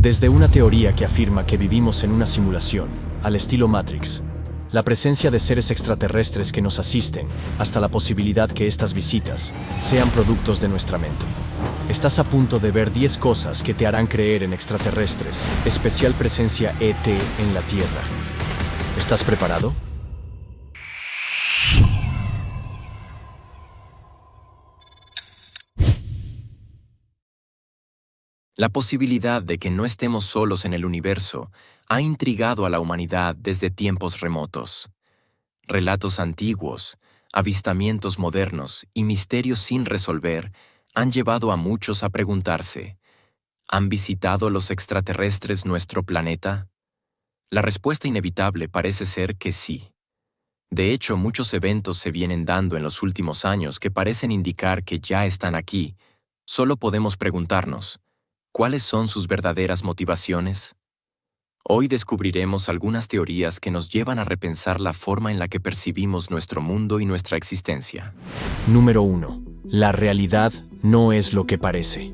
Desde una teoría que afirma que vivimos en una simulación, al estilo Matrix, la presencia de seres extraterrestres que nos asisten, hasta la posibilidad que estas visitas sean productos de nuestra mente. Estás a punto de ver 10 cosas que te harán creer en extraterrestres, especial presencia ET en la Tierra. ¿Estás preparado? La posibilidad de que no estemos solos en el universo ha intrigado a la humanidad desde tiempos remotos. Relatos antiguos, avistamientos modernos y misterios sin resolver han llevado a muchos a preguntarse: ¿han visitado los extraterrestres nuestro planeta? La respuesta inevitable parece ser que sí. De hecho, muchos eventos se vienen dando en los últimos años que parecen indicar que ya están aquí. Solo podemos preguntarnos: ¿cuáles son sus verdaderas motivaciones? Hoy descubriremos algunas teorías que nos llevan a repensar la forma en la que percibimos nuestro mundo y nuestra existencia. Número 1. La realidad no es lo que parece.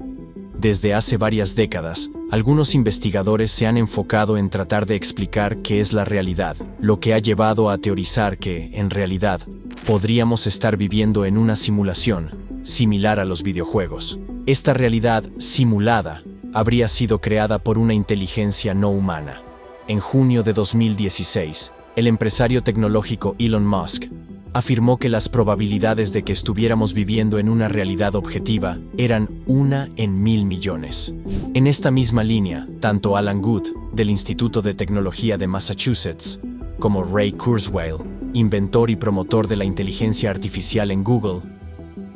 Desde hace varias décadas, algunos investigadores se han enfocado en tratar de explicar qué es la realidad, lo que ha llevado a teorizar que, en realidad, podríamos estar viviendo en una simulación, similar a los videojuegos. Esta realidad simulada habría sido creada por una inteligencia no humana. En junio de 2016, el empresario tecnológico Elon Musk afirmó que las probabilidades de que estuviéramos viviendo en una realidad objetiva eran 1 en 1000 millones. En esta misma línea, tanto Alan Guth, del Instituto de Tecnología de Massachusetts, como Ray Kurzweil, inventor y promotor de la inteligencia artificial en Google,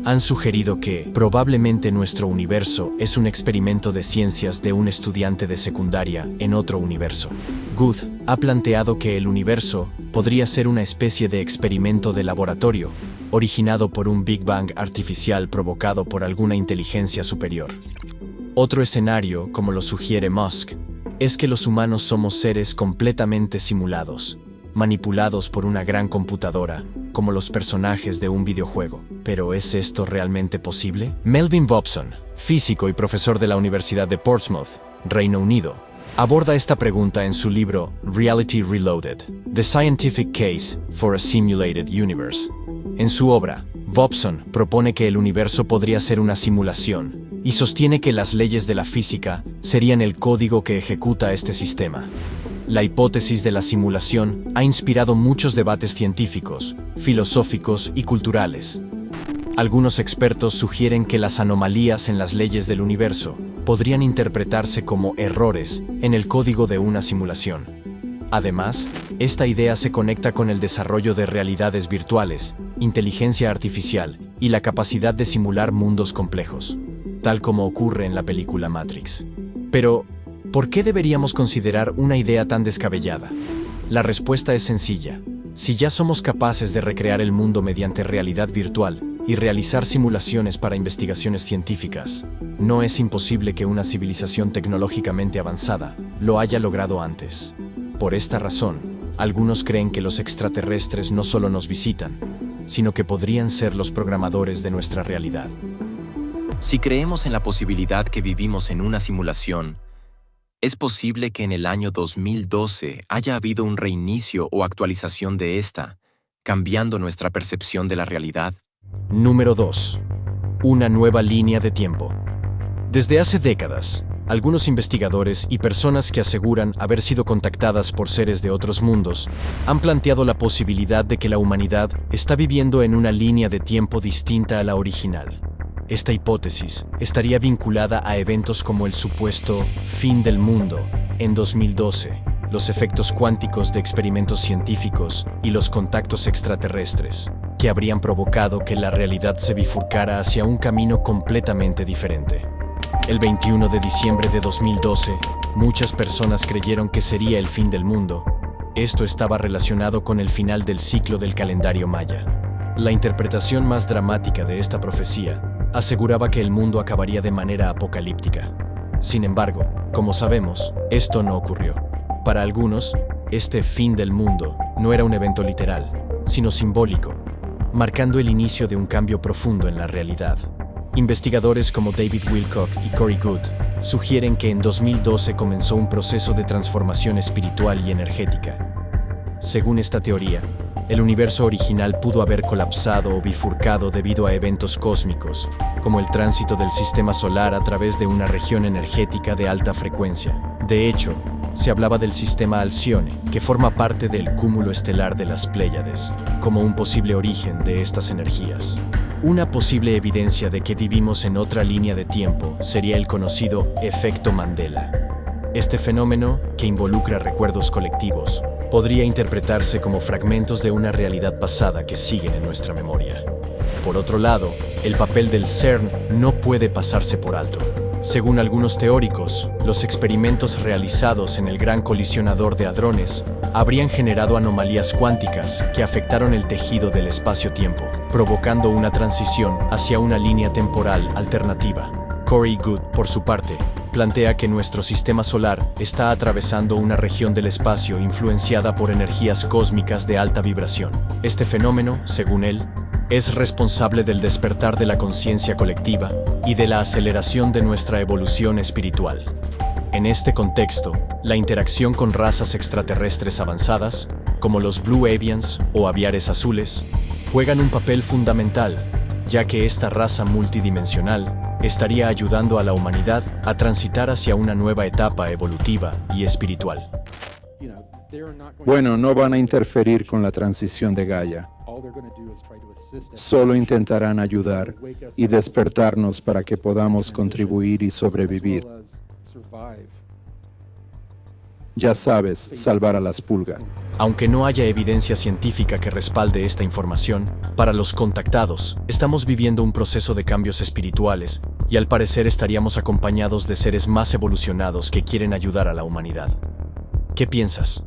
han sugerido que probablemente nuestro universo es un experimento de ciencias de un estudiante de secundaria en otro universo. Guth ha planteado que el universo podría ser una especie de experimento de laboratorio, originado por un Big Bang artificial provocado por alguna inteligencia superior. Otro escenario, como lo sugiere Musk, es que los humanos somos seres completamente simulados, manipulados por una gran computadora, como los personajes de un videojuego. ¿Pero es esto realmente posible? Melvin Vopson, físico y profesor de la Universidad de Portsmouth, Reino Unido, aborda esta pregunta en su libro Reality Reloaded: The Scientific Case for a Simulated Universe. En su obra, Vopson propone que el universo podría ser una simulación y sostiene que las leyes de la física serían el código que ejecuta este sistema. La hipótesis de la simulación ha inspirado muchos debates científicos, filosóficos y culturales. Algunos expertos sugieren que las anomalías en las leyes del universo podrían interpretarse como errores en el código de una simulación. Además, esta idea se conecta con el desarrollo de realidades virtuales, inteligencia artificial y la capacidad de simular mundos complejos, tal como ocurre en la película Matrix. Pero, ¿por qué deberíamos considerar una idea tan descabellada? La respuesta es sencilla. Si ya somos capaces de recrear el mundo mediante realidad virtual y realizar simulaciones para investigaciones científicas, no es imposible que una civilización tecnológicamente avanzada lo haya logrado antes. Por esta razón, algunos creen que los extraterrestres no solo nos visitan, sino que podrían ser los programadores de nuestra realidad. Si creemos en la posibilidad que vivimos en una simulación, ¿es posible que en el año 2012 haya habido un reinicio o actualización de esta, cambiando nuestra percepción de la realidad? Número 2. Una nueva línea de tiempo. Desde hace décadas, algunos investigadores y personas que aseguran haber sido contactadas por seres de otros mundos han planteado la posibilidad de que la humanidad está viviendo en una línea de tiempo distinta a la original. Esta hipótesis estaría vinculada a eventos como el supuesto fin del mundo en 2012, los efectos cuánticos de experimentos científicos y los contactos extraterrestres, que habrían provocado que la realidad se bifurcara hacia un camino completamente diferente. El 21 de diciembre de 2012, muchas personas creyeron que sería el fin del mundo. Esto estaba relacionado con el final del ciclo del calendario maya. La interpretación más dramática de esta profecía aseguraba que el mundo acabaría de manera apocalíptica. Sin embargo, como sabemos, esto no ocurrió. Para algunos, este fin del mundo no era un evento literal, sino simbólico, marcando el inicio de un cambio profundo en la realidad. Investigadores como David Wilcock y Corey Goode sugieren que en 2012 comenzó un proceso de transformación espiritual y energética. Según esta teoría, el universo original pudo haber colapsado o bifurcado debido a eventos cósmicos, como el tránsito del sistema solar a través de una región energética de alta frecuencia. De hecho, se hablaba del sistema Alcione, que forma parte del cúmulo estelar de las Pléyades, como un posible origen de estas energías. Una posible evidencia de que vivimos en otra línea de tiempo sería el conocido efecto Mandela. Este fenómeno, que involucra recuerdos colectivos, podría interpretarse como fragmentos de una realidad pasada que siguen en nuestra memoria. Por otro lado, el papel del CERN no puede pasarse por alto. Según algunos teóricos, los experimentos realizados en el Gran Colisionador de Hadrones habrían generado anomalías cuánticas que afectaron el tejido del espacio-tiempo, provocando una transición hacia una línea temporal alternativa. Corey Goode, por su parte, plantea que nuestro sistema solar está atravesando una región del espacio influenciada por energías cósmicas de alta vibración. Este fenómeno, según él, es responsable del despertar de la conciencia colectiva y de la aceleración de nuestra evolución espiritual. En este contexto, la interacción con razas extraterrestres avanzadas, como los Blue Avians o aviares azules, juegan un papel fundamental, ya que esta raza multidimensional estaría ayudando a la humanidad a transitar hacia una nueva etapa evolutiva y espiritual. Bueno, no van a interferir con la transición de Gaia. Solo intentarán ayudar y despertarnos para que podamos contribuir y sobrevivir. Ya sabes, salvar a las pulgas. Aunque no haya evidencia científica que respalde esta información, para los contactados, estamos viviendo un proceso de cambios espirituales y al parecer estaríamos acompañados de seres más evolucionados que quieren ayudar a la humanidad. ¿Qué piensas?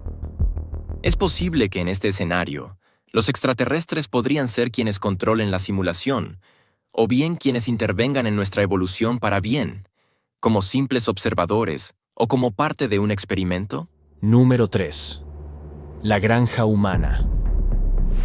Es posible que en este escenario, los extraterrestres podrían ser quienes controlen la simulación, o bien quienes intervengan en nuestra evolución para bien, como simples observadores o como parte de un experimento. Número 3. La granja humana.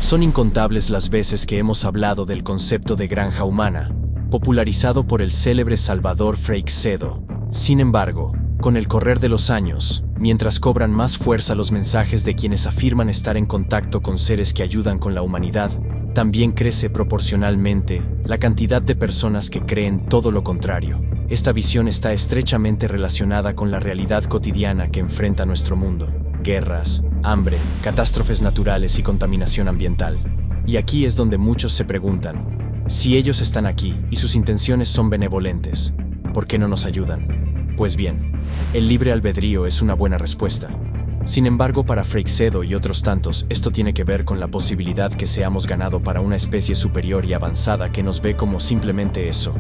Son incontables las veces que hemos hablado del concepto de granja humana, popularizado por el célebre Salvador Freixedo. Sin embargo, con el correr de los años, mientras cobran más fuerza los mensajes de quienes afirman estar en contacto con seres que ayudan con la humanidad, también crece proporcionalmente la cantidad de personas que creen todo lo contrario. Esta visión está estrechamente relacionada con la realidad cotidiana que enfrenta nuestro mundo: guerras, hambre, catástrofes naturales y contaminación ambiental. Y aquí es donde muchos se preguntan, si ellos están aquí y sus intenciones son benevolentes, ¿por qué no nos ayudan? Pues bien, el libre albedrío es una buena respuesta. Sin embargo, para Freixedo y otros tantos, esto tiene que ver con la posibilidad que seamos ganado para una especie superior y avanzada que nos ve como simplemente eso: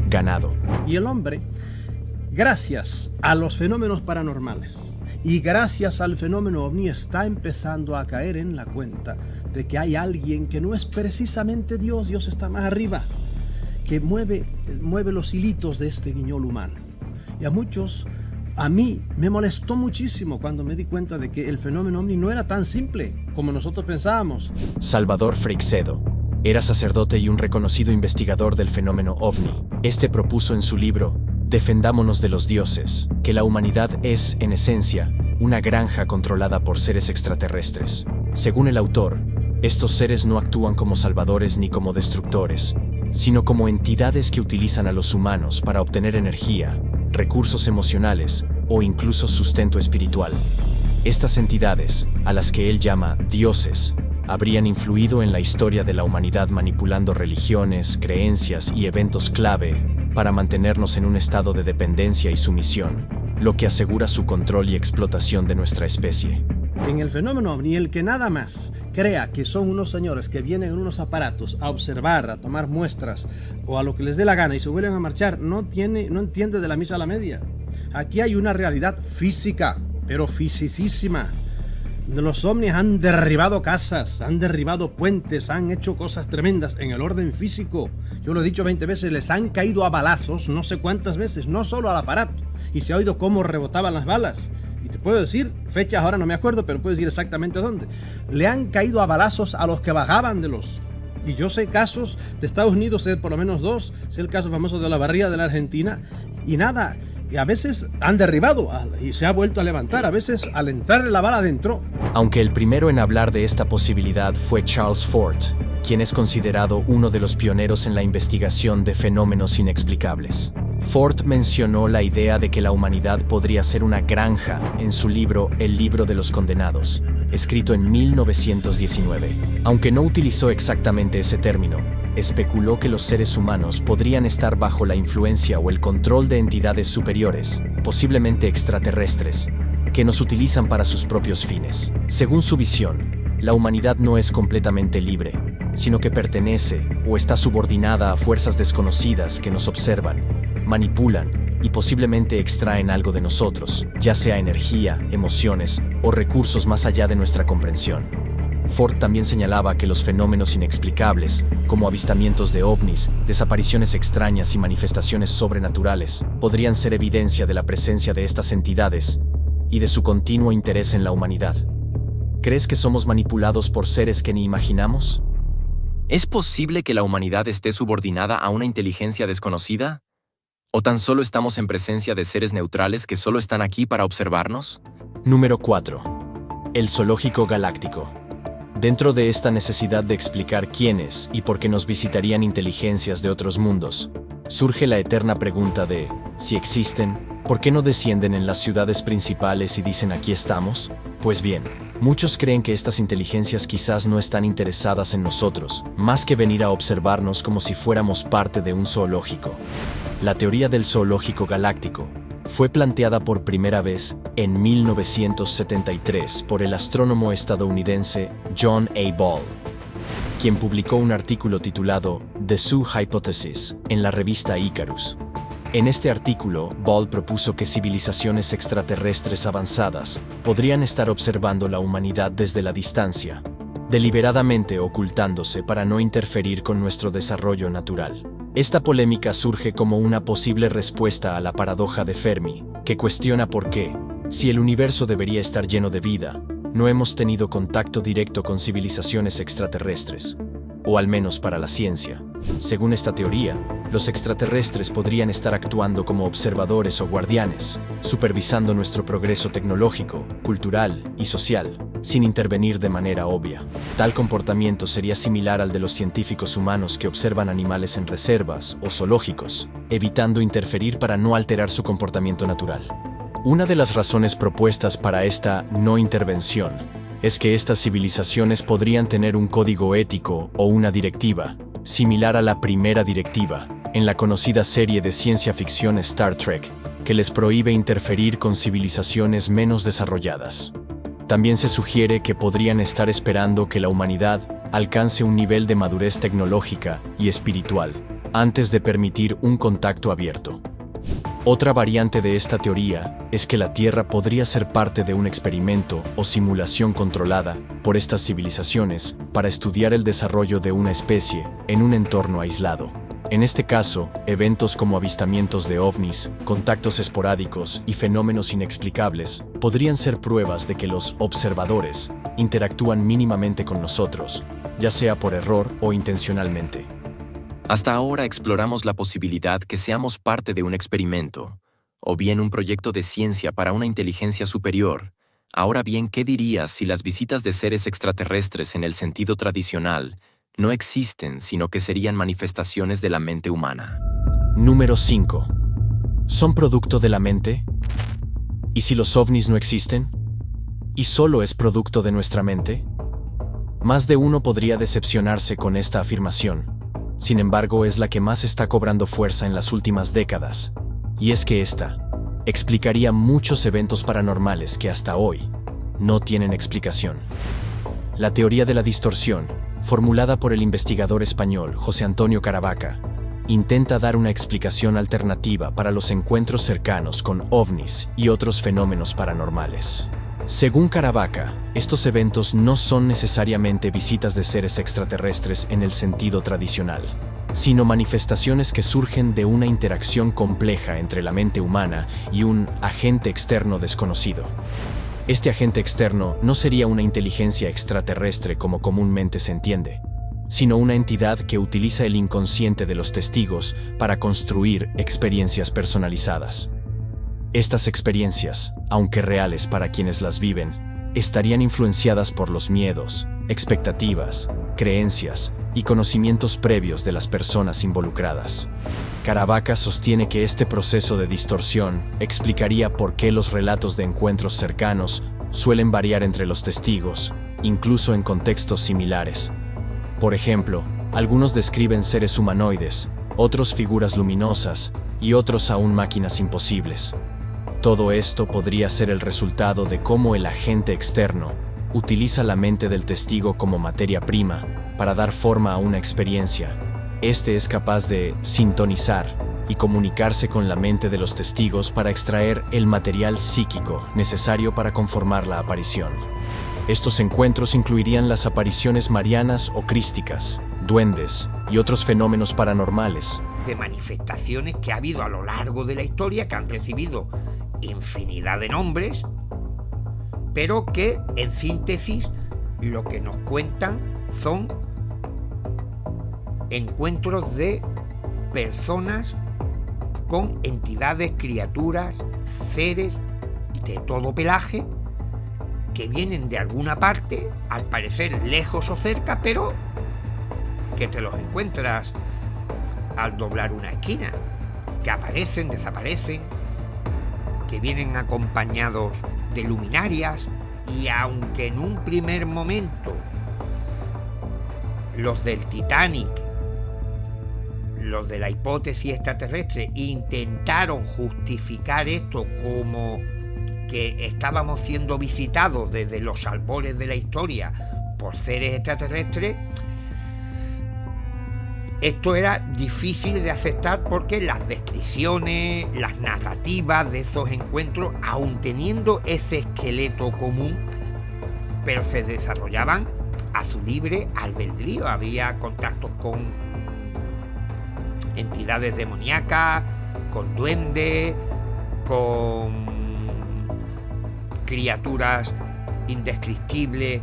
ganado. Y el hombre, gracias a los fenómenos paranormales y gracias al fenómeno ovni, está empezando a caer en la cuenta de que hay alguien que no es precisamente Dios. Dios está más arriba, que mueve los hilitos de este guiñol humano. Y a mí me molestó muchísimo cuando me di cuenta de que el fenómeno ovni no era tan simple como nosotros pensábamos. Salvador Freixedo era sacerdote y un reconocido investigador del fenómeno ovni. Este propuso en su libro Defendámonos de los dioses que la humanidad es, en esencia, una granja controlada por seres extraterrestres. Según el autor, estos seres no actúan como salvadores ni como destructores, sino como entidades que utilizan a los humanos para obtener energía, recursos emocionales o incluso sustento espiritual. Estas entidades, a las que él llama dioses, habrían influido en la historia de la humanidad manipulando religiones, creencias y eventos clave para mantenernos en un estado de dependencia y sumisión, lo que asegura su control y explotación de nuestra especie. En el fenómeno ovni, el que nada más crea que son unos señores que vienen en unos aparatos a observar, a tomar muestras o a lo que les dé la gana y se vuelven a marchar, no entiende de la misa a la media. Aquí hay una realidad física, pero fisicísima. Los ovnis han derribado casas, han derribado puentes, han hecho cosas tremendas en el orden físico. Yo lo he dicho 20 veces, les han caído a balazos no sé cuántas veces, no solo al aparato. Y se ha oído cómo rebotaban las balas. Y te puedo decir, fechas ahora no me acuerdo, pero puedo decir exactamente dónde. Le han caído a balazos a los que bajaban de los... Y yo sé casos de Estados Unidos, sé por lo menos dos. Sé el caso famoso de la barriga de la Argentina. Y nada, y a veces han derribado y se ha vuelto a levantar, a veces al entrar la bala adentro. Aunque el primero en hablar de esta posibilidad fue Charles Fort, quien es considerado uno de los pioneros en la investigación de fenómenos inexplicables. Fort mencionó la idea de que la humanidad podría ser una granja en su libro El libro de los condenados, escrito en 1919. Aunque no utilizó exactamente ese término, especuló que los seres humanos podrían estar bajo la influencia o el control de entidades superiores, posiblemente extraterrestres, que nos utilizan para sus propios fines. Según su visión, la humanidad no es completamente libre, sino que pertenece o está subordinada a fuerzas desconocidas que nos observan, manipulan y posiblemente extraen algo de nosotros, ya sea energía, emociones o recursos más allá de nuestra comprensión. Ford también señalaba que los fenómenos inexplicables, como avistamientos de ovnis, desapariciones extrañas y manifestaciones sobrenaturales, podrían ser evidencia de la presencia de estas entidades y de su continuo interés en la humanidad. ¿Crees que somos manipulados por seres que ni imaginamos? ¿Es posible que la humanidad esté subordinada a una inteligencia desconocida? ¿O tan solo estamos en presencia de seres neutrales que solo están aquí para observarnos? Número 4. El zoológico galáctico. Dentro de esta necesidad de explicar quiénes y por qué nos visitarían inteligencias de otros mundos, surge la eterna pregunta de, si existen, ¿por qué no descienden en las ciudades principales y dicen aquí estamos? Pues bien, muchos creen que estas inteligencias quizás no están interesadas en nosotros, más que venir a observarnos como si fuéramos parte de un zoológico. La teoría del zoológico galáctico fue planteada por primera vez en 1973 por el astrónomo estadounidense John A. Ball, quien publicó un artículo titulado The Zoo Hypothesis en la revista Icarus. En este artículo, Ball propuso que civilizaciones extraterrestres avanzadas podrían estar observando la humanidad desde la distancia, deliberadamente ocultándose para no interferir con nuestro desarrollo natural. Esta polémica surge como una posible respuesta a la paradoja de Fermi, que cuestiona por qué, si el universo debería estar lleno de vida, no hemos tenido contacto directo con civilizaciones extraterrestres, o al menos para la ciencia. Según esta teoría, los extraterrestres podrían estar actuando como observadores o guardianes, supervisando nuestro progreso tecnológico, cultural y social, sin intervenir de manera obvia. Tal comportamiento sería similar al de los científicos humanos que observan animales en reservas o zoológicos, evitando interferir para no alterar su comportamiento natural. Una de las razones propuestas para esta no intervención es que estas civilizaciones podrían tener un código ético o una directiva, similar a la primera directiva, en la conocida serie de ciencia ficción Star Trek, que les prohíbe interferir con civilizaciones menos desarrolladas. También se sugiere que podrían estar esperando que la humanidad alcance un nivel de madurez tecnológica y espiritual, antes de permitir un contacto abierto. Otra variante de esta teoría es que la Tierra podría ser parte de un experimento o simulación controlada por estas civilizaciones para estudiar el desarrollo de una especie en un entorno aislado. En este caso, eventos como avistamientos de ovnis, contactos esporádicos y fenómenos inexplicables podrían ser pruebas de que los observadores interactúan mínimamente con nosotros, ya sea por error o intencionalmente. Hasta ahora exploramos la posibilidad que seamos parte de un experimento, o bien un proyecto de ciencia para una inteligencia superior. Ahora bien, ¿qué dirías si las visitas de seres extraterrestres en el sentido tradicional no existen, sino que serían manifestaciones de la mente humana? Número 5. ¿Son producto de la mente? ¿Y si los ovnis no existen? ¿Y solo es producto de nuestra mente? Más de uno podría decepcionarse con esta afirmación. Sin embargo, es la que más está cobrando fuerza en las últimas décadas, y es que esta explicaría muchos eventos paranormales que hasta hoy no tienen explicación. La teoría de la distorsión, formulada por el investigador español José Antonio Caravaca, intenta dar una explicación alternativa para los encuentros cercanos con ovnis y otros fenómenos paranormales. Según Caravaca, estos eventos no son necesariamente visitas de seres extraterrestres en el sentido tradicional, sino manifestaciones que surgen de una interacción compleja entre la mente humana y un agente externo desconocido. Este agente externo no sería una inteligencia extraterrestre como comúnmente se entiende, sino una entidad que utiliza el inconsciente de los testigos para construir experiencias personalizadas. Estas experiencias, aunque reales para quienes las viven, estarían influenciadas por los miedos, expectativas, creencias y conocimientos previos de las personas involucradas. Caravaca sostiene que este proceso de distorsión explicaría por qué los relatos de encuentros cercanos suelen variar entre los testigos, incluso en contextos similares. Por ejemplo, algunos describen seres humanoides, otros figuras luminosas y otros aún máquinas imposibles. Todo esto podría ser el resultado de cómo el agente externo utiliza la mente del testigo como materia prima para dar forma a una experiencia. Este es capaz de sintonizar y comunicarse con la mente de los testigos para extraer el material psíquico necesario para conformar la aparición. Estos encuentros incluirían las apariciones marianas o crísticas, duendes y otros fenómenos paranormales. De manifestaciones que ha habido a lo largo de la historia, que han recibido infinidad de nombres, pero que, en síntesis, lo que nos cuentan son encuentros de personas con entidades, criaturas, seres de todo pelaje, que vienen de alguna parte, al parecer lejos o cerca, pero que te los encuentras al doblar una esquina, que aparecen, desaparecen, que vienen acompañados de luminarias, y aunque en un primer momento los del Titanic, los de la hipótesis extraterrestre, intentaron justificar esto como que estábamos siendo visitados desde los albores de la historia por seres extraterrestres, esto era difícil de aceptar porque las descripciones, las narrativas de esos encuentros, aun teniendo ese esqueleto común, pero se desarrollaban a su libre albedrío. Había contactos con entidades demoníacas, con duendes, con criaturas indescriptibles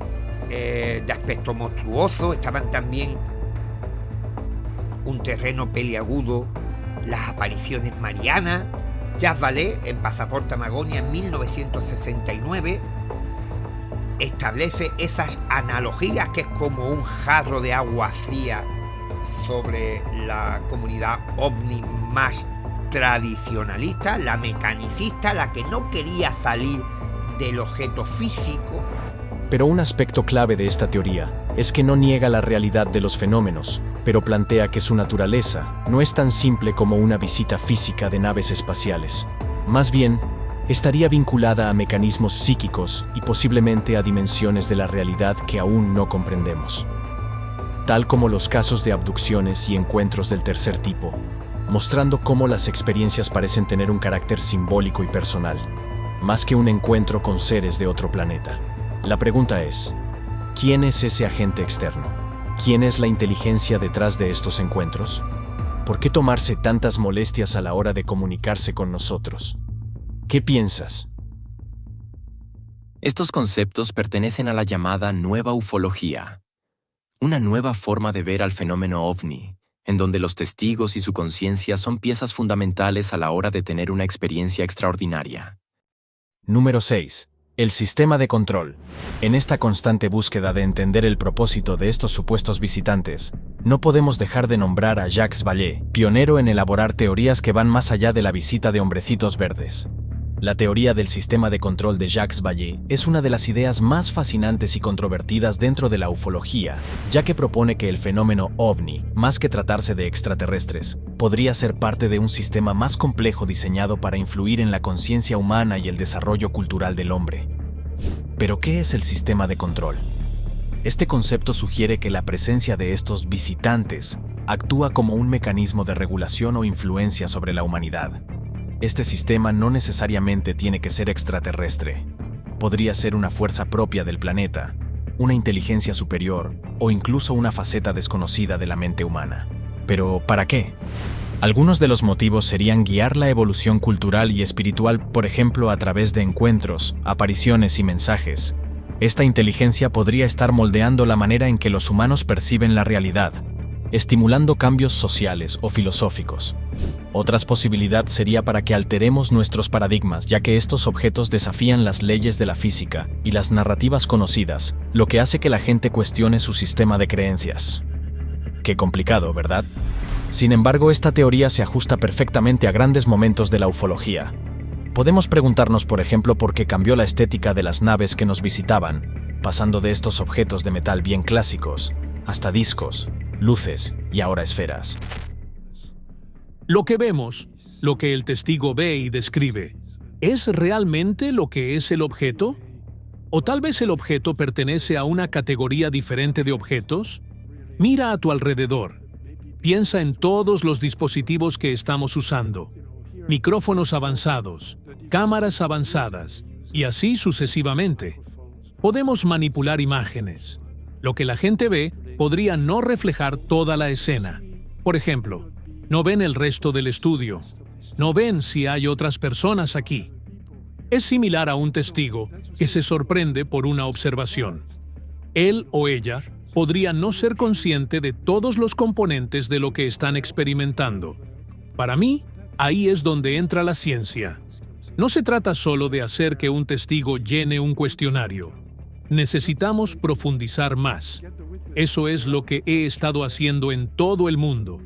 de aspecto monstruoso. Estaban también un terreno peliagudo, las apariciones marianas. Jacques Vallée, en Pasaporte a Magonia, en 1969, establece esas analogías, que es como un jarro de agua fría sobre la comunidad ovni más tradicionalista, la mecanicista, la que no quería salir del objeto físico. Pero un aspecto clave de esta teoría es que no niega la realidad de los fenómenos, pero plantea que su naturaleza no es tan simple como una visita física de naves espaciales. Más bien, estaría vinculada a mecanismos psíquicos y posiblemente a dimensiones de la realidad que aún no comprendemos. Tal como los casos de abducciones y encuentros del tercer tipo, mostrando cómo las experiencias parecen tener un carácter simbólico y personal, más que un encuentro con seres de otro planeta. La pregunta es, ¿quién es ese agente externo? ¿Quién es la inteligencia detrás de estos encuentros? ¿Por qué tomarse tantas molestias a la hora de comunicarse con nosotros? ¿Qué piensas? Estos conceptos pertenecen a la llamada nueva ufología, una nueva forma de ver al fenómeno ovni, en donde los testigos y su conciencia son piezas fundamentales a la hora de tener una experiencia extraordinaria. Número 6. El sistema de control. En esta constante búsqueda de entender el propósito de estos supuestos visitantes, no podemos dejar de nombrar a Jacques Vallée, pionero en elaborar teorías que van más allá de la visita de hombrecitos verdes. La teoría del sistema de control de Jacques Vallée es una de las ideas más fascinantes y controvertidas dentro de la ufología, ya que propone que el fenómeno ovni, más que tratarse de extraterrestres, podría ser parte de un sistema más complejo diseñado para influir en la conciencia humana y el desarrollo cultural del hombre. ¿Pero qué es el sistema de control? Este concepto sugiere que la presencia de estos visitantes actúa como un mecanismo de regulación o influencia sobre la humanidad. Este sistema no necesariamente tiene que ser extraterrestre. Podría ser una fuerza propia del planeta, una inteligencia superior o incluso una faceta desconocida de la mente humana. ¿Pero para qué? Algunos de los motivos serían guiar la evolución cultural y espiritual, por ejemplo, a través de encuentros, apariciones y mensajes. Esta inteligencia podría estar moldeando la manera en que los humanos perciben la realidad, estimulando cambios sociales o filosóficos. Otra posibilidad sería para que alteremos nuestros paradigmas, ya que estos objetos desafían las leyes de la física y las narrativas conocidas, lo que hace que la gente cuestione su sistema de creencias. Qué complicado, ¿verdad? Sin embargo, esta teoría se ajusta perfectamente a grandes momentos de la ufología. Podemos preguntarnos, por ejemplo, por qué cambió la estética de las naves que nos visitaban, pasando de estos objetos de metal bien clásicos hasta discos, luces y ahora esferas. Lo que vemos, lo que el testigo ve y describe, ¿es realmente lo que es el objeto? ¿O tal vez el objeto pertenece a una categoría diferente de objetos? Mira a tu alrededor. Piensa en todos los dispositivos que estamos usando. Micrófonos avanzados, cámaras avanzadas, y así sucesivamente. Podemos manipular imágenes. Lo que la gente ve podría no reflejar toda la escena. Por ejemplo, no ven el resto del estudio. No ven si hay otras personas aquí. Es similar a un testigo que se sorprende por una observación. Él o ella podría no ser consciente de todos los componentes de lo que están experimentando. Para mí, ahí es donde entra la ciencia. No se trata solo de hacer que un testigo llene un cuestionario. Necesitamos profundizar más. Eso es lo que he estado haciendo en todo el mundo.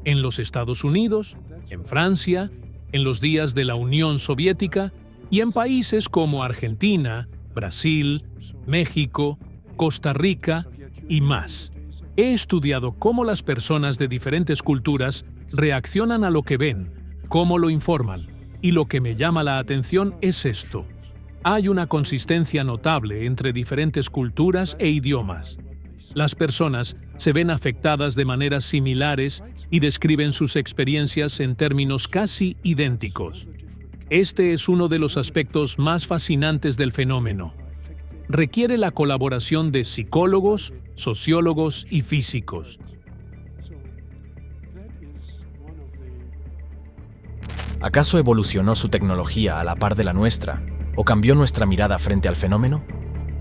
En los Estados Unidos, en Francia, en los días de la Unión Soviética y en países como Argentina, Brasil, México, Costa Rica y más. He estudiado cómo las personas de diferentes culturas reaccionan a lo que ven, cómo lo informan, y lo que me llama la atención es esto. Hay una consistencia notable entre diferentes culturas e idiomas. Las personas se ven afectadas de maneras similares y describen sus experiencias en términos casi idénticos. Este es uno de los aspectos más fascinantes del fenómeno. Requiere la colaboración de psicólogos, sociólogos y físicos. ¿Acaso evolucionó su tecnología a la par de la nuestra, o cambió nuestra mirada frente al fenómeno?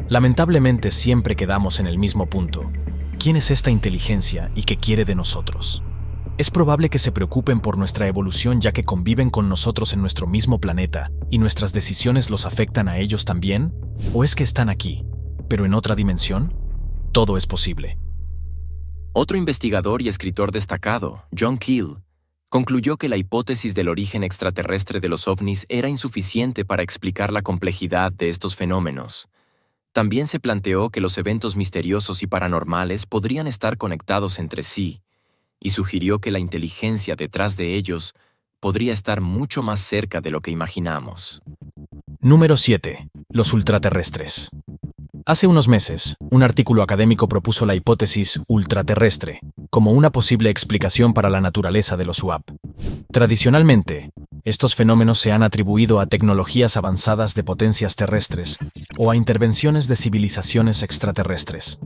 Lamentablemente siempre quedamos en el mismo punto. ¿Quién es esta inteligencia y qué quiere de nosotros? Es probable que se preocupen por nuestra evolución ya que conviven con nosotros en nuestro mismo planeta y nuestras decisiones los afectan a ellos también, ¿o es que están aquí, pero en otra dimensión? Todo es posible. Otro investigador y escritor destacado, John Keel, concluyó que la hipótesis del origen extraterrestre de los ovnis era insuficiente para explicar la complejidad de estos fenómenos. También se planteó que los eventos misteriosos y paranormales podrían estar conectados entre sí, y sugirió que la inteligencia detrás de ellos podría estar mucho más cerca de lo que imaginamos. Número 7. Los ultraterrestres. Hace unos meses, un artículo académico propuso la hipótesis ultraterrestre como una posible explicación para la naturaleza de los UAP. Tradicionalmente, estos fenómenos se han atribuido a tecnologías avanzadas de potencias terrestres o a intervenciones de civilizaciones extraterrestres.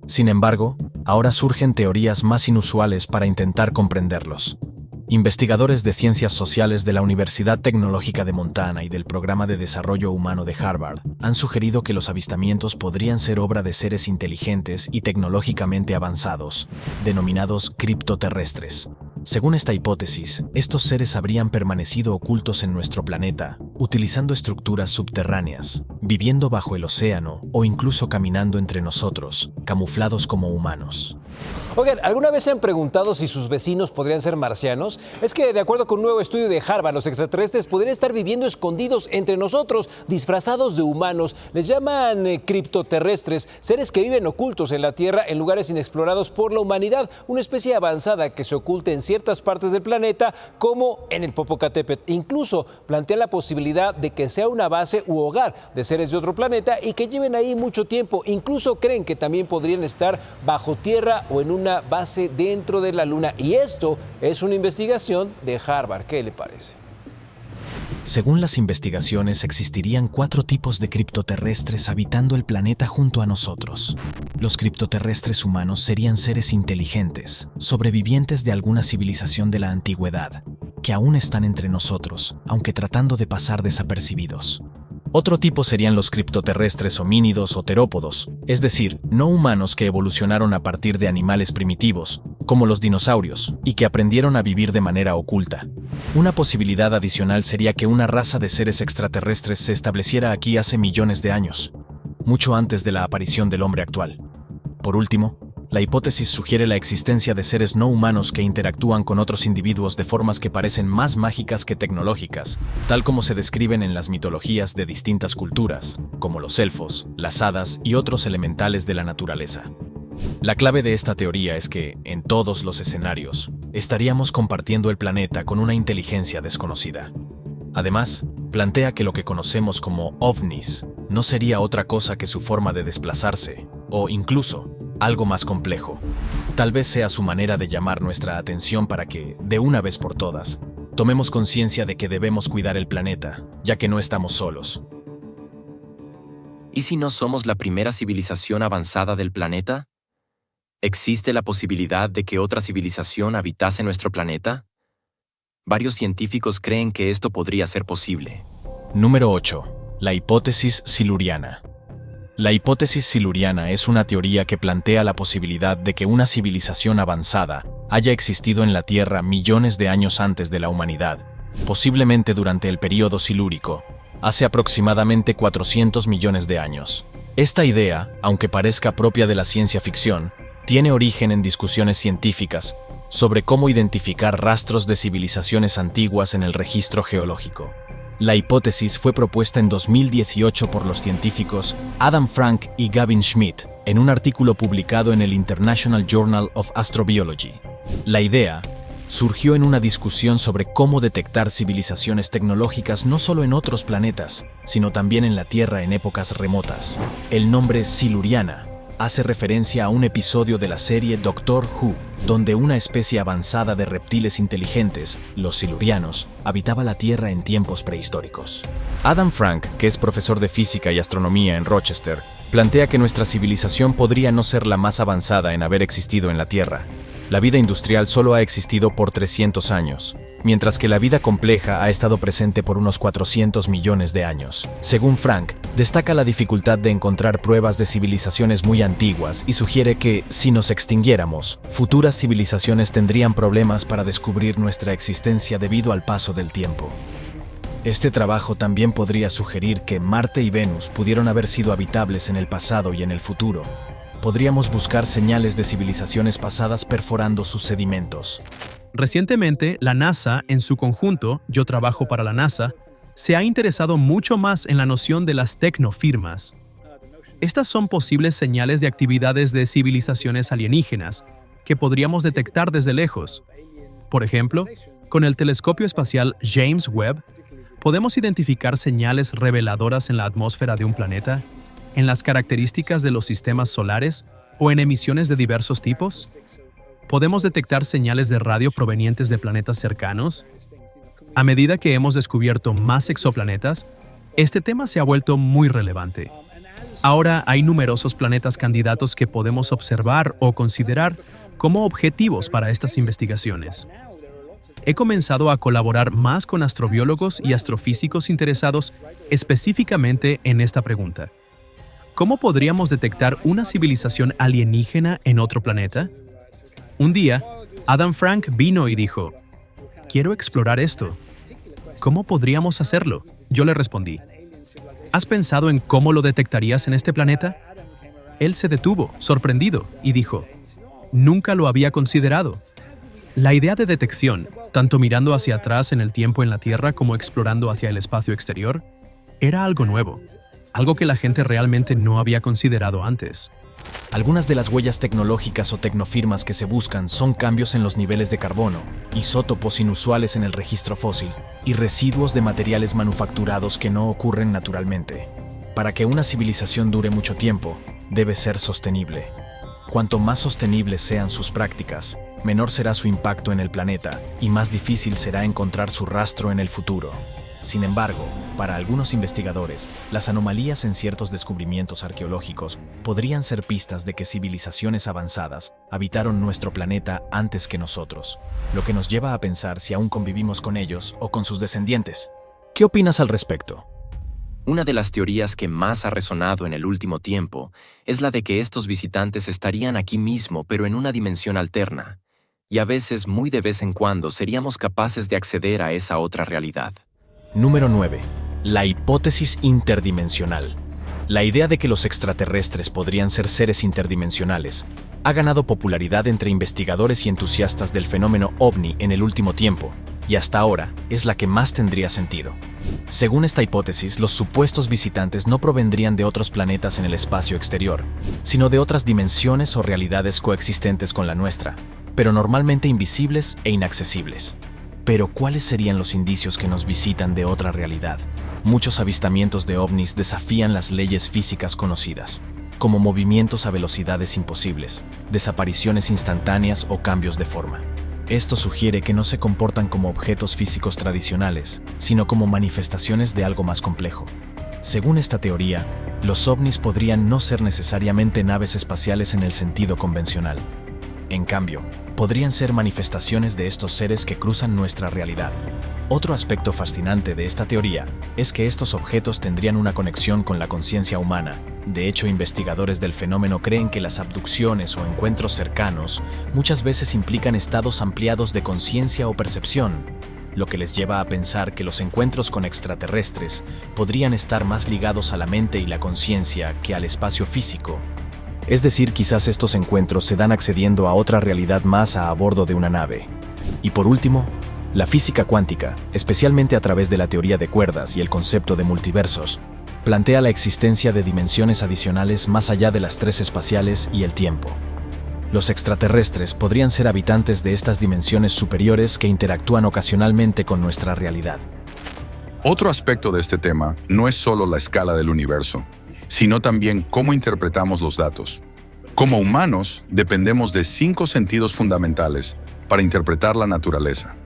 Sin embargo, ahora surgen teorías más inusuales para intentar comprenderlos. Investigadores de ciencias sociales de la Universidad Tecnológica de Montana y del Programa de Desarrollo Humano de Harvard han sugerido que los avistamientos podrían ser obra de seres inteligentes y tecnológicamente avanzados, denominados criptoterrestres. Según esta hipótesis, estos seres habrían permanecido ocultos en nuestro planeta, utilizando estructuras subterráneas, viviendo bajo el océano o incluso caminando entre nosotros, camuflados como humanos. Oigan, ¿alguna vez se han preguntado si sus vecinos podrían ser marcianos? Es que, de acuerdo con un nuevo estudio de Harvard, los extraterrestres podrían estar viviendo escondidos entre nosotros, disfrazados de humanos. Les llaman criptoterrestres, seres que viven ocultos en la Tierra en lugares inexplorados por la humanidad, una especie avanzada que se oculta en ciertas partes del planeta, como en el Popocatépetl. Incluso plantean la posibilidad de que sea una base u hogar de seres de otro planeta y que lleven ahí mucho tiempo. Incluso creen que también podrían estar bajo tierra o en una base dentro de la Luna. Y esto es una investigación de Harvard. ¿Qué le parece? Según las investigaciones, existirían 4 tipos de criptoterrestres habitando el planeta junto a nosotros. Los criptoterrestres humanos serían seres inteligentes, sobrevivientes de alguna civilización de la antigüedad, que aún están entre nosotros, aunque tratando de pasar desapercibidos. Otro tipo serían los criptoterrestres homínidos o terópodos, es decir, no humanos que evolucionaron a partir de animales primitivos, como los dinosaurios, y que aprendieron a vivir de manera oculta. Una posibilidad adicional sería que una raza de seres extraterrestres se estableciera aquí hace millones de años, mucho antes de la aparición del hombre actual. Por último, la hipótesis sugiere la existencia de seres no humanos que interactúan con otros individuos de formas que parecen más mágicas que tecnológicas, tal como se describen en las mitologías de distintas culturas, como los elfos, las hadas y otros elementales de la naturaleza. La clave de esta teoría es que, en todos los escenarios, estaríamos compartiendo el planeta con una inteligencia desconocida. Además, plantea que lo que conocemos como ovnis no sería otra cosa que su forma de desplazarse, o incluso, algo más complejo. Tal vez sea su manera de llamar nuestra atención para que, de una vez por todas, tomemos conciencia de que debemos cuidar el planeta, ya que no estamos solos. ¿Y si no somos la primera civilización avanzada del planeta? ¿Existe la posibilidad de que otra civilización habitase nuestro planeta? Varios científicos creen que esto podría ser posible. Número 8. La hipótesis siluriana. La hipótesis siluriana es una teoría que plantea la posibilidad de que una civilización avanzada haya existido en la Tierra millones de años antes de la humanidad, posiblemente durante el período silúrico, hace aproximadamente 400 millones de años. Esta idea, aunque parezca propia de la ciencia ficción, tiene origen en discusiones científicas sobre cómo identificar rastros de civilizaciones antiguas en el registro geológico. La hipótesis fue propuesta en 2018 por los científicos Adam Frank y Gavin Schmidt en un artículo publicado en el International Journal of Astrobiology. La idea surgió en una discusión sobre cómo detectar civilizaciones tecnológicas no solo en otros planetas, sino también en la Tierra en épocas remotas. El nombre siluriana hace referencia a un episodio de la serie Doctor Who, donde una especie avanzada de reptiles inteligentes, los silurianos, habitaba la Tierra en tiempos prehistóricos. Adam Frank, que es profesor de física y astronomía en Rochester, plantea que nuestra civilización podría no ser la más avanzada en haber existido en la Tierra. La vida industrial solo ha existido por 300 años, mientras que la vida compleja ha estado presente por unos 400 millones de años. Según Frank, destaca la dificultad de encontrar pruebas de civilizaciones muy antiguas y sugiere que, si nos extinguiéramos, futuras civilizaciones tendrían problemas para descubrir nuestra existencia debido al paso del tiempo. Este trabajo también podría sugerir que Marte y Venus pudieron haber sido habitables en el pasado y en el futuro. Podríamos buscar señales de civilizaciones pasadas perforando sus sedimentos. Recientemente, la NASA, en su conjunto, yo trabajo para la NASA, se ha interesado mucho más en la noción de las tecnofirmas. Estas son posibles señales de actividades de civilizaciones alienígenas que podríamos detectar desde lejos. Por ejemplo, con el telescopio espacial James Webb, podemos identificar señales reveladoras en la atmósfera de un planeta, en las características de los sistemas solares o en emisiones de diversos tipos. ¿Podemos detectar señales de radio provenientes de planetas cercanos? A medida que hemos descubierto más exoplanetas, este tema se ha vuelto muy relevante. Ahora hay numerosos planetas candidatos que podemos observar o considerar como objetivos para estas investigaciones. He comenzado a colaborar más con astrobiólogos y astrofísicos interesados específicamente en esta pregunta. ¿Cómo podríamos detectar una civilización alienígena en otro planeta? Un día, Adam Frank vino y dijo, «Quiero explorar esto. ¿Cómo podríamos hacerlo?». Yo le respondí, «¿Has pensado en cómo lo detectarías en este planeta?». Él se detuvo, sorprendido, y dijo, «Nunca lo había considerado». La idea de detección, tanto mirando hacia atrás en el tiempo en la Tierra como explorando hacia el espacio exterior, era algo nuevo. Algo que la gente realmente no había considerado antes. Algunas de las huellas tecnológicas o tecnofirmas que se buscan son cambios en los niveles de carbono, isótopos inusuales en el registro fósil y residuos de materiales manufacturados que no ocurren naturalmente. Para que una civilización dure mucho tiempo, debe ser sostenible. Cuanto más sostenibles sean sus prácticas, menor será su impacto en el planeta y más difícil será encontrar su rastro en el futuro. Sin embargo, para algunos investigadores, las anomalías en ciertos descubrimientos arqueológicos podrían ser pistas de que civilizaciones avanzadas habitaron nuestro planeta antes que nosotros, lo que nos lleva a pensar si aún convivimos con ellos o con sus descendientes. ¿Qué opinas al respecto? Una de las teorías que más ha resonado en el último tiempo es la de que estos visitantes estarían aquí mismo, pero en una dimensión alterna, y a veces, muy de vez en cuando, seríamos capaces de acceder a esa otra realidad. Número 9. La hipótesis interdimensional. La idea de que los extraterrestres podrían ser seres interdimensionales ha ganado popularidad entre investigadores y entusiastas del fenómeno OVNI en el último tiempo, y hasta ahora es la que más tendría sentido. Según esta hipótesis, los supuestos visitantes no provendrían de otros planetas en el espacio exterior, sino de otras dimensiones o realidades coexistentes con la nuestra, pero normalmente invisibles e inaccesibles. Pero, ¿cuáles serían los indicios que nos visitan de otra realidad? Muchos avistamientos de ovnis desafían las leyes físicas conocidas, como movimientos a velocidades imposibles, desapariciones instantáneas o cambios de forma. Esto sugiere que no se comportan como objetos físicos tradicionales, sino como manifestaciones de algo más complejo. Según esta teoría, los ovnis podrían no ser necesariamente naves espaciales en el sentido convencional. En cambio, podrían ser manifestaciones de estos seres que cruzan nuestra realidad. Otro aspecto fascinante de esta teoría es que estos objetos tendrían una conexión con la conciencia humana. De hecho, investigadores del fenómeno creen que las abducciones o encuentros cercanos muchas veces implican estados ampliados de conciencia o percepción, lo que les lleva a pensar que los encuentros con extraterrestres podrían estar más ligados a la mente y la conciencia que al espacio físico. Es decir, quizás estos encuentros se dan accediendo a otra realidad más a bordo de una nave. Y por último, la física cuántica, especialmente a través de la teoría de cuerdas y el concepto de multiversos, plantea la existencia de dimensiones adicionales más allá de las tres espaciales y el tiempo. Los extraterrestres podrían ser habitantes de estas dimensiones superiores que interactúan ocasionalmente con nuestra realidad. Otro aspecto de este tema no es solo la escala del universo, sino también cómo interpretamos los datos. Como humanos, dependemos de 5 sentidos fundamentales para interpretar la naturaleza.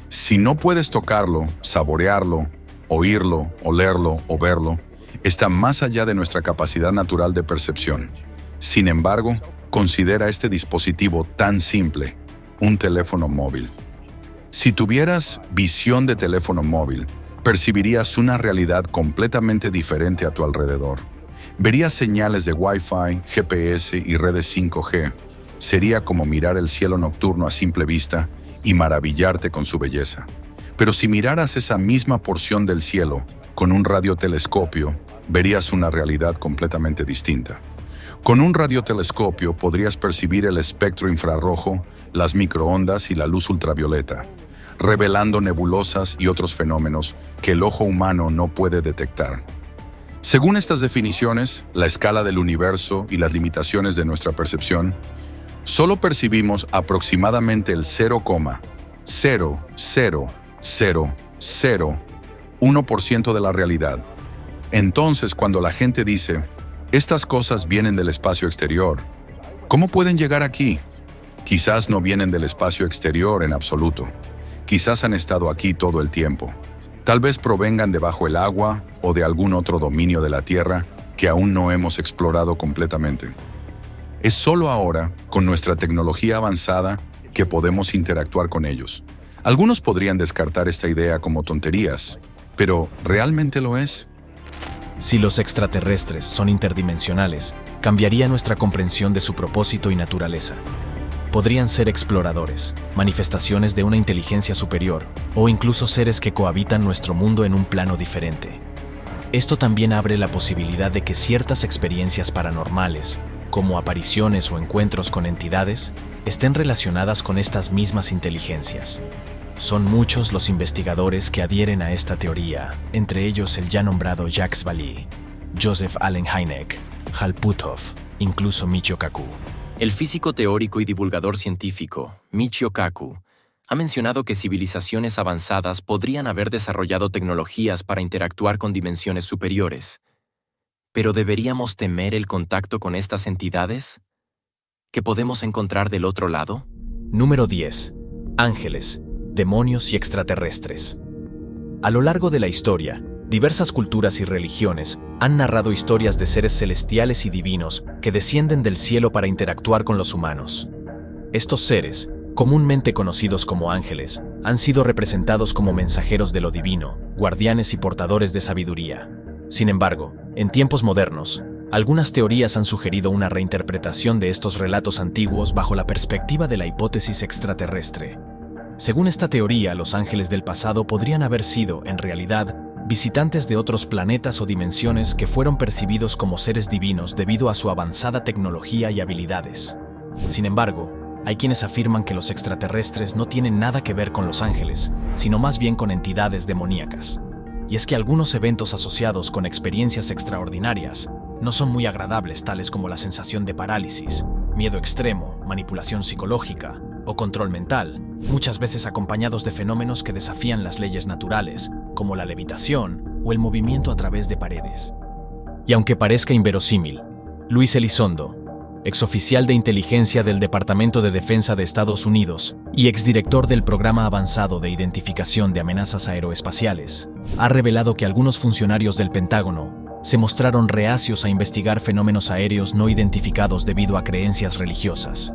Si no puedes tocarlo, saborearlo, oírlo, olerlo o verlo, está más allá de nuestra capacidad natural de percepción. Sin embargo, considera este dispositivo tan simple, un teléfono móvil. Si tuvieras visión de teléfono móvil, percibirías una realidad completamente diferente a tu alrededor. Verías señales de Wi-Fi, GPS y redes 5G. Sería como mirar el cielo nocturno a simple vista y maravillarte con su belleza. Pero si miraras esa misma porción del cielo con un radiotelescopio, verías una realidad completamente distinta. Con un radiotelescopio podrías percibir el espectro infrarrojo, las microondas y la luz ultravioleta, revelando nebulosas y otros fenómenos que el ojo humano no puede detectar. Según estas definiciones, la escala del universo y las limitaciones de nuestra percepción, solo percibimos aproximadamente el 0,00001% de la realidad. Entonces, cuando la gente dice, estas cosas vienen del espacio exterior, ¿cómo pueden llegar aquí? Quizás no vienen del espacio exterior en absoluto. Quizás han estado aquí todo el tiempo. Tal vez provengan de bajo el agua o de algún otro dominio de la Tierra que aún no hemos explorado completamente. Es solo ahora, con nuestra tecnología avanzada, que podemos interactuar con ellos. Algunos podrían descartar esta idea como tonterías, pero ¿realmente lo es? Si los extraterrestres son interdimensionales, cambiaría nuestra comprensión de su propósito y naturaleza. Podrían ser exploradores, manifestaciones de una inteligencia superior, o incluso seres que cohabitan nuestro mundo en un plano diferente. Esto también abre la posibilidad de que ciertas experiencias paranormales, como apariciones o encuentros con entidades, estén relacionadas con estas mismas inteligencias. Son muchos los investigadores que adhieren a esta teoría, entre ellos el ya nombrado Jacques Vallée, Joseph Allen Hynek, Hal Puthoff, incluso Michio Kaku. El físico teórico y divulgador científico, Michio Kaku, ha mencionado que civilizaciones avanzadas podrían haber desarrollado tecnologías para interactuar con dimensiones superiores. ¿Pero deberíamos temer el contacto con estas entidades? ¿Qué podemos encontrar del otro lado? Número 10. Ángeles, demonios y extraterrestres. A lo largo de la historia, diversas culturas y religiones han narrado historias de seres celestiales y divinos que descienden del cielo para interactuar con los humanos. Estos seres, comúnmente conocidos como ángeles, han sido representados como mensajeros de lo divino, guardianes y portadores de sabiduría. Sin embargo, en tiempos modernos, Algunas teorías han sugerido una reinterpretación de estos relatos antiguos bajo la perspectiva de la hipótesis extraterrestre. Según esta teoría, los ángeles del pasado podrían haber sido, en realidad, visitantes de otros planetas o dimensiones que fueron percibidos como seres divinos debido a su avanzada tecnología y habilidades. Sin embargo, hay quienes afirman que los extraterrestres no tienen nada que ver con los ángeles, sino más bien con entidades demoníacas. Y es que algunos eventos asociados con experiencias extraordinarias no son muy agradables, tales como la sensación de parálisis, miedo extremo, manipulación psicológica o control mental, muchas veces acompañados de fenómenos que desafían las leyes naturales, como la levitación o el movimiento a través de paredes. Y aunque parezca inverosímil, Luis Elizondo, exoficial de inteligencia del Departamento de Defensa de Estados Unidos y exdirector del Programa Avanzado de Identificación de Amenazas Aeroespaciales, ha revelado que algunos funcionarios del Pentágono se mostraron reacios a investigar fenómenos aéreos no identificados debido a creencias religiosas.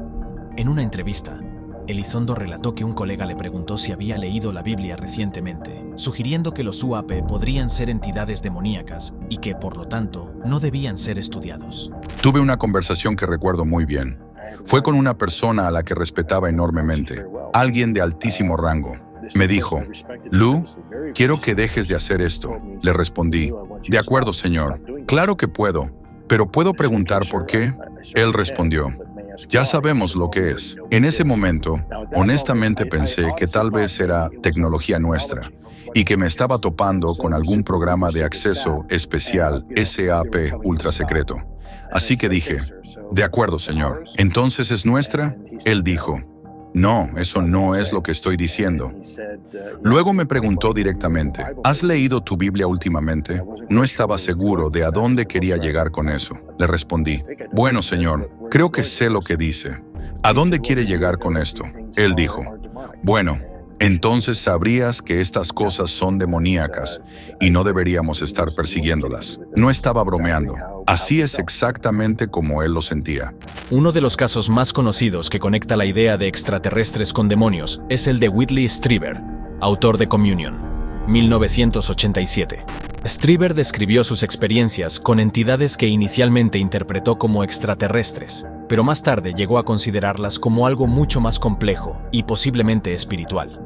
En una entrevista, Elizondo relató que un colega le preguntó si había leído la Biblia recientemente, sugiriendo que los UAP podrían ser entidades demoníacas y que, por lo tanto, no debían ser estudiados. Tuve una conversación que recuerdo muy bien. Fue con una persona a la que respetaba enormemente, alguien de altísimo rango. Me dijo, Lou, quiero que dejes de hacer esto. Le respondí, de acuerdo, señor. Claro que puedo, pero ¿puedo preguntar por qué? Él respondió, ya sabemos lo que es. En ese momento, honestamente pensé que tal vez era tecnología nuestra y que me estaba topando con algún programa de acceso especial SAP ultra secreto. Así que dije, de acuerdo, señor. ¿Entonces es nuestra? Él dijo, no, eso no es lo que estoy diciendo. Luego me preguntó directamente, ¿has leído tu Biblia últimamente? No estaba seguro de a dónde quería llegar con eso. Le respondí, bueno, señor, creo que sé lo que dice. ¿A dónde quiere llegar con esto? Él dijo, bueno, entonces sabrías que estas cosas son demoníacas y no deberíamos estar persiguiéndolas. No estaba bromeando. Así es exactamente como él lo sentía. Uno de los casos más conocidos que conecta la idea de extraterrestres con demonios es el de Whitley Strieber, autor de Communion, 1987. Strieber describió sus experiencias con entidades que inicialmente interpretó como extraterrestres, pero más tarde llegó a considerarlas como algo mucho más complejo y posiblemente espiritual.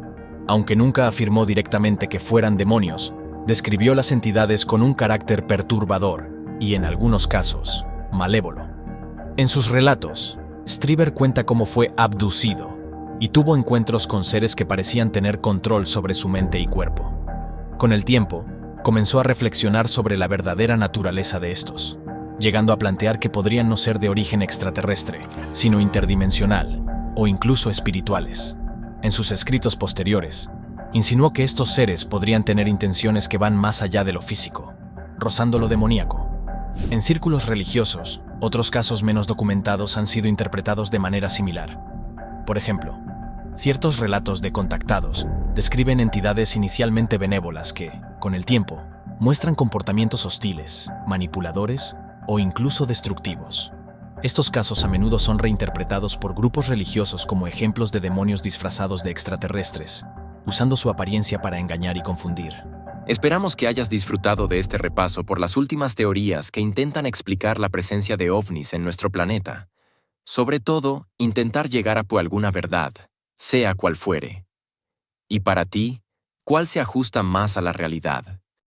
Aunque nunca afirmó directamente que fueran demonios, describió las entidades con un carácter perturbador y, en algunos casos, malévolo. En sus relatos, Strieber cuenta cómo fue abducido y tuvo encuentros con seres que parecían tener control sobre su mente y cuerpo. Con el tiempo, comenzó a reflexionar sobre la verdadera naturaleza de estos, llegando a plantear que podrían no ser de origen extraterrestre, sino interdimensional o incluso espirituales. En sus escritos posteriores, insinuó que estos seres podrían tener intenciones que van más allá de lo físico, rozando lo demoníaco. En círculos religiosos, otros casos menos documentados han sido interpretados de manera similar. Por ejemplo, ciertos relatos de contactados describen entidades inicialmente benévolas que, con el tiempo, muestran comportamientos hostiles, manipuladores o incluso destructivos. Estos casos a menudo son reinterpretados por grupos religiosos como ejemplos de demonios disfrazados de extraterrestres, usando su apariencia para engañar y confundir. Esperamos que hayas disfrutado de este repaso por las últimas teorías que intentan explicar la presencia de ovnis en nuestro planeta. Sobre todo, intentar llegar a alguna verdad, sea cual fuere. Y para ti, ¿cuál se ajusta más a la realidad?